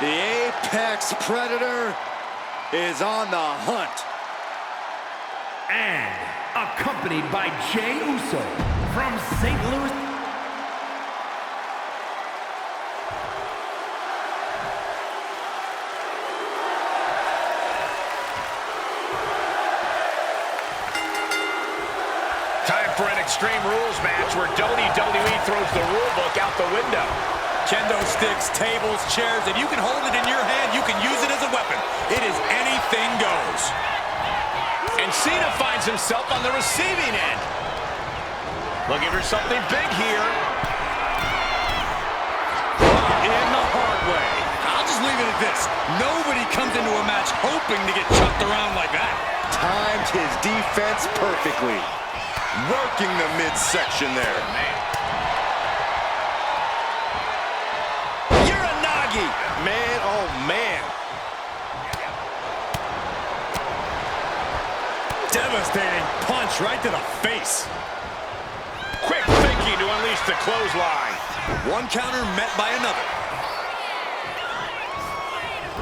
The Apex Predator is on the hunt. And accompanied by Jey Uso from St. Louis. Time for an Extreme Rules match where WWE throws the rule book out the window. Kendo sticks, tables, chairs. If you can hold it in your hand, you can use it as a weapon. It is anything goes. And Cena finds himself on the receiving end. Looking for something big here. In the hard way. I'll just leave it at this. Nobody comes into a match hoping to get chucked around like that. Timed his defense perfectly. Working the midsection there. Man. Man, oh man. Devastating punch right to the face. Quick thinking to unleash the clothesline. One counter met by another.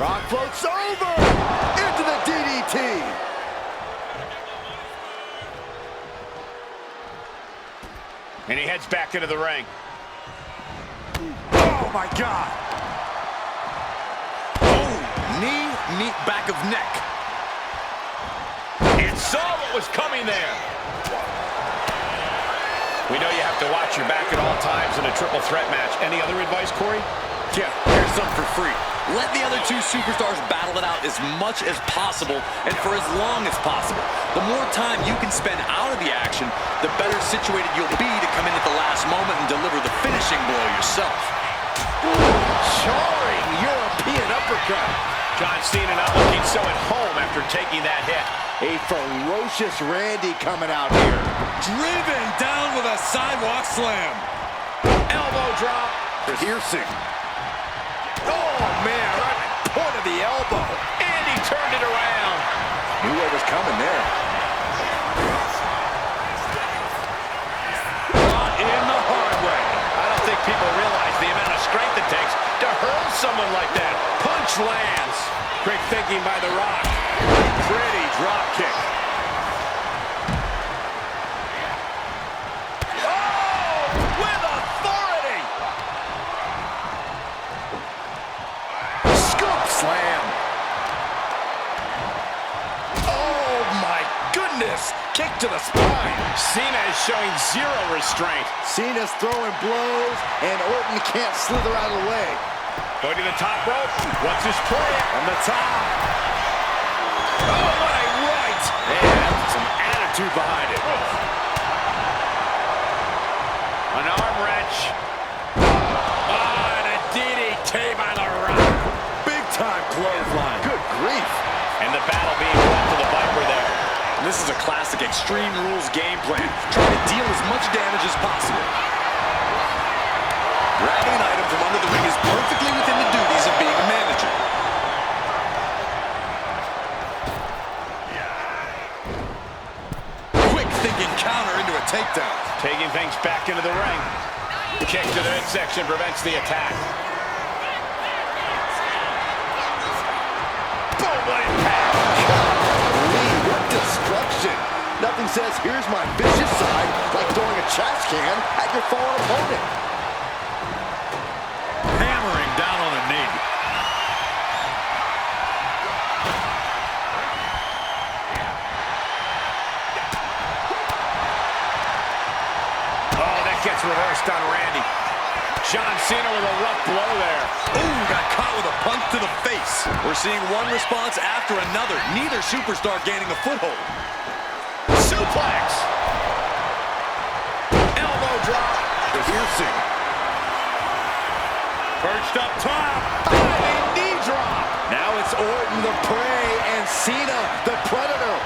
Rock floats over into the DDT. And he heads back into the ring. Oh my God. Knee, back of neck. And saw what was coming there. We know you have to watch your back at all times in a triple threat match. Any other advice, Corey? Yeah, here's some for free. Let the other two superstars battle it out as much as possible and for as long as possible. The more time you can spend out of the action, the better situated you'll be to come in at the last moment and deliver the finishing blow yourself. Jarring European uppercut. John Cena not looking so at home after taking that hit. A ferocious Randy coming out here. Driven down with a sidewalk slam. Elbow drop. Piercing. Oh, man, right at the point of the elbow. And he turned it around. Knew what was coming there. Caught in the hard way. I don't think people realize the amount of strength it takes to hurl someone like that. Punch lands. Quick thinking by The Rock. Pretty drop kick. Oh, with authority. Scoop slam. Oh my goodness. Kick to the spine. Cena is showing zero restraint. Cena's throwing blows, and Orton can't slither out of the way. Going to the top rope. What's his play? On the top. Oh, what a right. And some attitude behind it. An arm wrench. Oh, and a DDT by The Rock. Big time clothesline. Good grief. And the battle being brought to the Viper there. And this is a classic Extreme Rules game plan. Trying to deal as much damage as possible. Grabbing an item from under the ring is perfectly within the duties of being a manager. Quick thinking counter into a takedown. Taking things back into the ring. Kick to the midsection prevents the attack. Boom, what impact. What destruction. Nothing says, here's my vicious side, like throwing a trash can at your fallen opponent. Hammering down on the knee. Oh, that gets reversed on Randy. John Cena with a rough blow there. Ooh, got caught with a punch to the face. We're seeing one response after another. Neither superstar gaining a foothold. Suplex. Elbow drop. Piercing. Perched up top. Diving knee drop. Now it's Orton the Prey and Cena the Predator.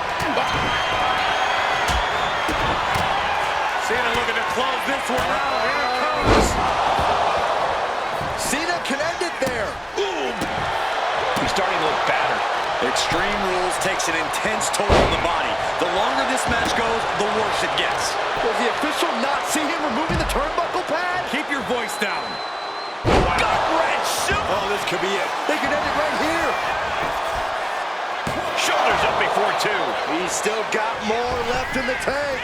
Cena looking to close this one out. Here it comes. Cena can end it there. Boom. He's starting to look battered. Extreme Rules takes an intense toll on the body. The longer this match goes, the worse it gets. Does the official not see him removing the turnbuckle pad? Keep your voice down. Gut wrench super Oh, this could be it. They could end it right here. Shoulders up before two. He's still got more left in the tank.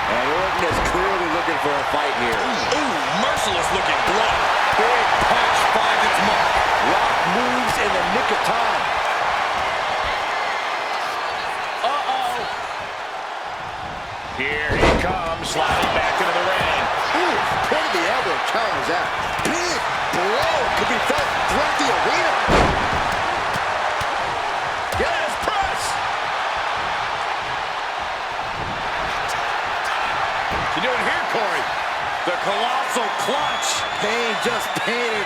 And Orton is clearly looking for a fight here. Ooh, merciless looking blow. Big punch finds its mark. Rock moves in the nick of time. Uh-oh. Here he comes, sliding back into the ring. Ooh, pin to the elbow counters that. Big blow could be felt throughout the arena. Yes, press. What you doing here, Corey? The colossal clutch. Pain just painted.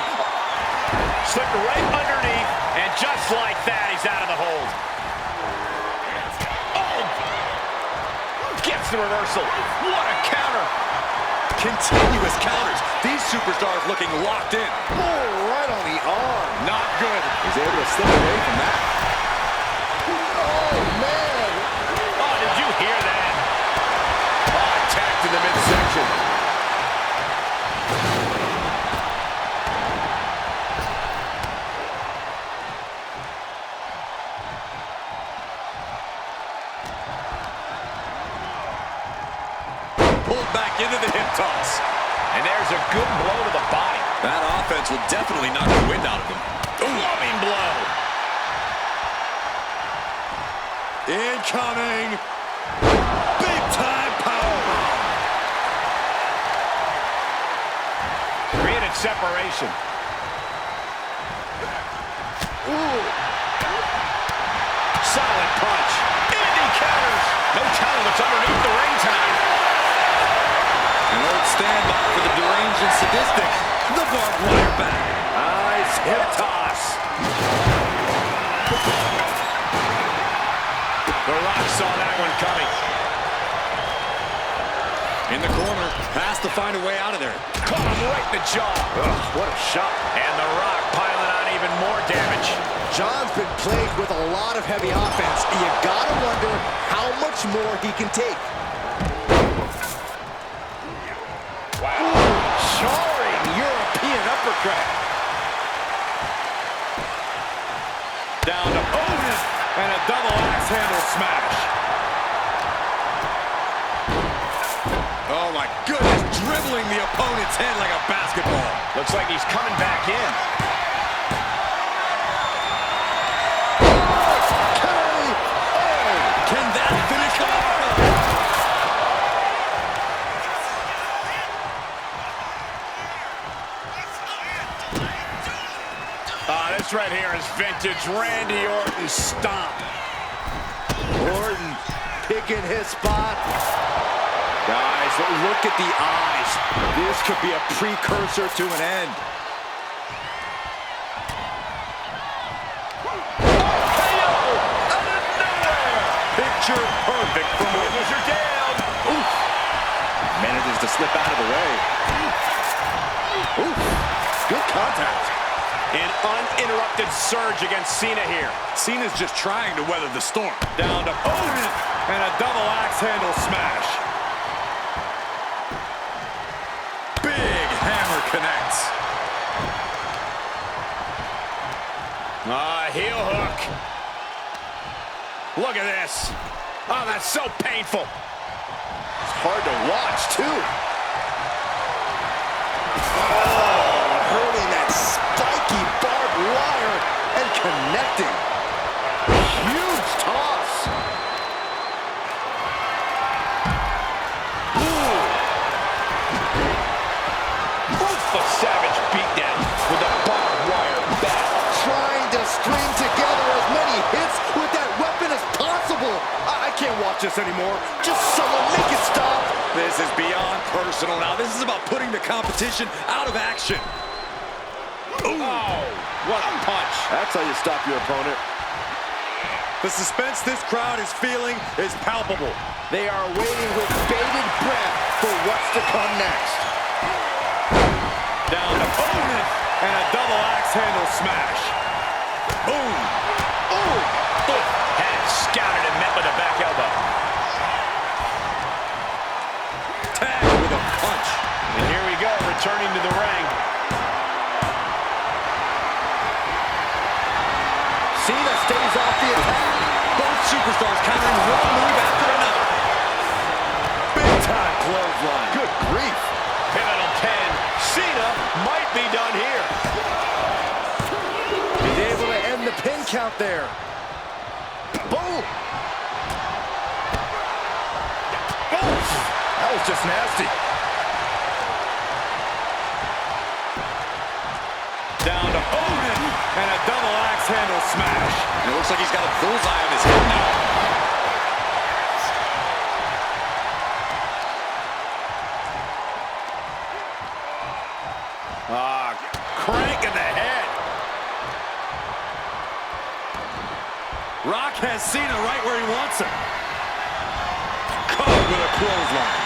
Slipped right underneath, and just like that, he's out of the hold. Oh! Gets the reversal. What a counter! Continuous counters. These superstars looking locked in. Oh, right on the arm. Not good. He's able to slip away from that. Oh, man! Oh, did you hear that? Oh, attacked in the midsection. Pulled back into the hip toss. And there's a good blow to the body. That offense will definitely knock the wind out of him. Loving blow. Incoming. Big time powerbomb. Created separation. Ooh. Solid punch. And he counters. No telling what's underneath the ring time. An old standby for the deranged and sadistic. The barbed wire back. Nice hip toss. The Rock saw that one coming. In the corner, has to find a way out of there. Caught him right in the jaw. Ugh, what a shot. And The Rock piling on even more damage. John's been plagued with a lot of heavy offense. You gotta wonder how much more he can take. Wow. Soaring European uppercut. Down to Orton and a double axe handle smash. Oh my goodness, dribbling the opponent's head like a basketball. Looks like he's coming back in. Can that finish off? This right here is vintage Randy Orton stomp. Orton picking his spot. Guys, look at the eyes. This could be a precursor to an end. Picture perfect from witness are down. Oof. Manages to slip out of the way. Oof. Good contact. An uninterrupted surge against Cena here. Cena's just trying to weather the storm. Down to Orton and a double axe handle smash. Big hammer connects. Heel hook. Look at this. Oh, that's so painful. It's hard to watch, too. Oh, hurling that spiky barbed wire and connecting. Huge toss. Ooh. A savage beatdown with a barbed wire bat. Trying to string together as many hits with that weapon as possible. I can't watch this anymore. Just someone make it stop. This is beyond personal now. This is about putting the competition out of action. Ooh. Oh, what a punch. That's how you stop your opponent. The suspense this crowd is feeling is palpable. They are waiting with bated breath for what's to come next. Down to Orton and a double axe handle smash. Boom. Ooh. Had it scouted and met with a back elbow. Tag with a superstars countering one move after another. Big time clothesline. Good grief. Pivotal 10. Cena might be done here. He's able to end the pin count there. Boom. Oof. That was just nasty. Down to Orton, and a double axe handle smash. And it looks like he's got a bullseye on his head now. Crank in the head. Rock has Cena right where he wants him. Caught with a clothesline.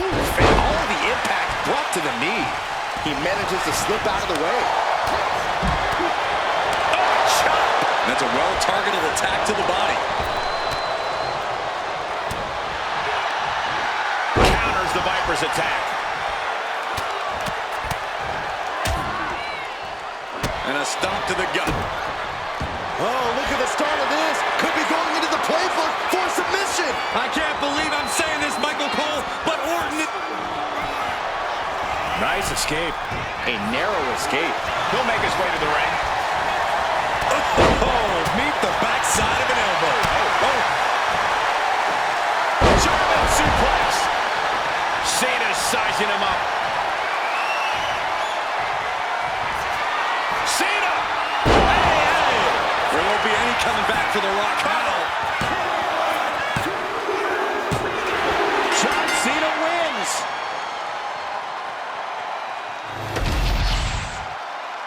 Oof, and all the impact brought to the knee. He manages to slip out of the way. Oh, chop! That's a well-targeted attack to the body. Counters the Viper's attack. And a stomp to the gut. Oh, look at the start of this. Could be going into the playbook for submission. I can't believe I'm saying this, Michael Cole, but Orton... Nice escape. A narrow escape. He'll make his way to the ring. Oh, meet the backside of an elbow. Oh. German suplex. Cena's sizing him up. Cena! Hey! There won't be any coming back for the Rock now. John Cena wins.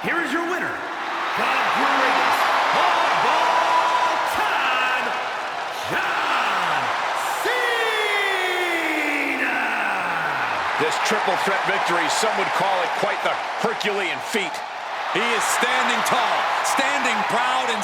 Here is your winner, the greatest of all time, John Cena! This triple threat victory, some would call it quite the Herculean feat. He is standing tall, standing proud, and